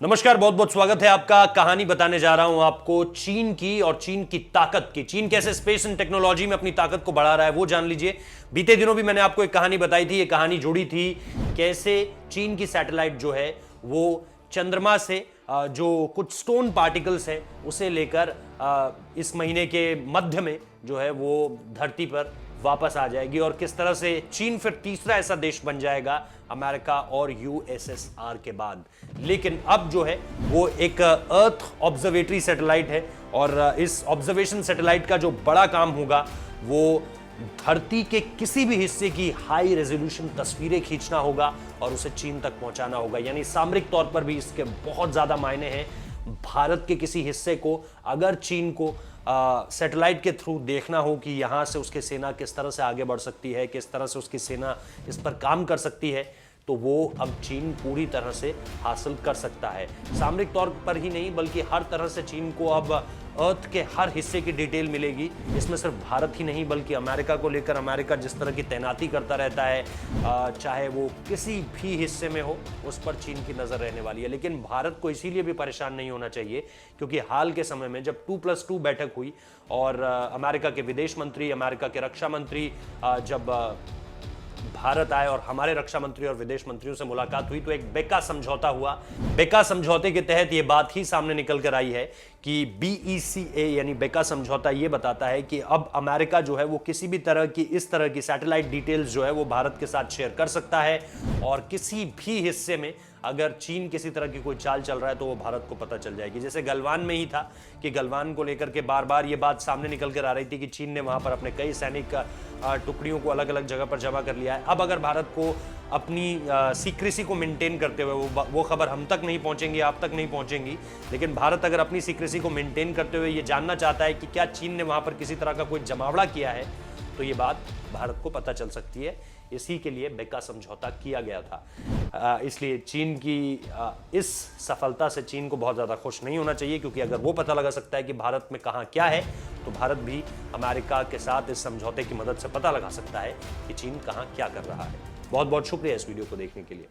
नमस्कार, बहुत बहुत स्वागत है आपका। कहानी बताने जा रहा हूं आपको चीन की और चीन की ताकत की। चीन कैसे स्पेस एंड टेक्नोलॉजी में अपनी ताकत को बढ़ा रहा है वो जान लीजिए। बीते दिनों भी मैंने आपको एक कहानी बताई थी, ये कहानी जुड़ी थी कैसे चीन की सैटेलाइट जो है वो चंद्रमा से जो कुछ स्टोन पार्टिकल्स है उसे लेकर इस महीने के मध्य में जो है वो धरती पर वापस आ जाएगी और किस तरह से चीन फिर तीसरा ऐसा देश बन जाएगा अमेरिका और यूएसएसआर के बाद। लेकिन अब जो है वो एक अर्थ ऑब्जर्वेटरी सैटेलाइट है और इस ऑब्जर्वेशन सैटेलाइट का जो बड़ा काम होगा वो धरती के किसी भी हिस्से की हाई रेजोल्यूशन तस्वीरें खींचना होगा और उसे चीन तक पहुंचाना होगा। यानी सामरिक तौर पर भी इसके बहुत ज्यादा मायने हैं। भारत के किसी हिस्से को अगर चीन को सैटेलाइट के थ्रू देखना हो कि यहां से उसकी सेना किस तरह से आगे बढ़ सकती है, किस तरह से उसकी सेना इस पर काम कर सकती है, तो वो अब चीन पूरी तरह से हासिल कर सकता है। सामरिक तौर पर ही नहीं बल्कि हर तरह से चीन को अब अर्थ के हर हिस्से की डिटेल मिलेगी। इसमें सिर्फ भारत ही नहीं बल्कि अमेरिका को लेकर अमेरिका जिस तरह की तैनाती करता रहता है, चाहे वो किसी भी हिस्से में हो, उस पर चीन की नजर रहने वाली है। लेकिन भारत को इसीलिए भी परेशान नहीं होना चाहिए क्योंकि हाल के समय में जब 2+2 बैठक हुई और अमेरिका के विदेश मंत्री, अमेरिका के रक्षा मंत्री जब भारत आए और हमारे रक्षा मंत्री और विदेश मंत्रियों से मुलाकात हुई तो एक बेका समझौता हुआ। बेका समझौते के तहत यह बात ही सामने निकल कर आई है कि BECA यानी बेका समझौता यह बताता है कि अब अमेरिका जो है वो किसी भी तरह की इस तरह की सैटेलाइट डिटेल्स जो है वो भारत के साथ शेयर कर सकता है और किसी भी हिस्से में अगर चीन किसी तरह की कोई चाल चल रहा है तो वो भारत को पता चल जाएगी। जैसे गलवान में ही था कि गलवान को लेकर के बार बार ये बात सामने निकल कर आ रही थी कि चीन ने वहां पर अपने कई सैनिक टुकड़ियों को अलग अलग जगह पर जमा कर लिया है। अब अगर भारत को अपनी सीक्रेसी को मेंटेन करते हुए वो खबर हम तक नहीं पहुंचेंगी, आप तक नहीं पहुंचेंगी, लेकिन भारत अगर अपनी सीक्रेसी को मेंटेन करते हुए ये जानना चाहता है कि क्या चीन ने वहां पर किसी तरह का कोई जमावड़ा किया है तो ये बात भारत को पता चल सकती है। इसी के लिए बेका समझौता किया गया था। इसलिए चीन की इस सफलता से चीन को बहुत ज़्यादा खुश नहीं होना चाहिए क्योंकि अगर वो पता लगा सकता है कि भारत में कहाँ क्या है तो भारत भी अमेरिका के साथ इस समझौते की मदद से पता लगा सकता है कि चीन कहाँ क्या कर रहा है। बहुत बहुत शुक्रिया इस वीडियो को देखने के लिए।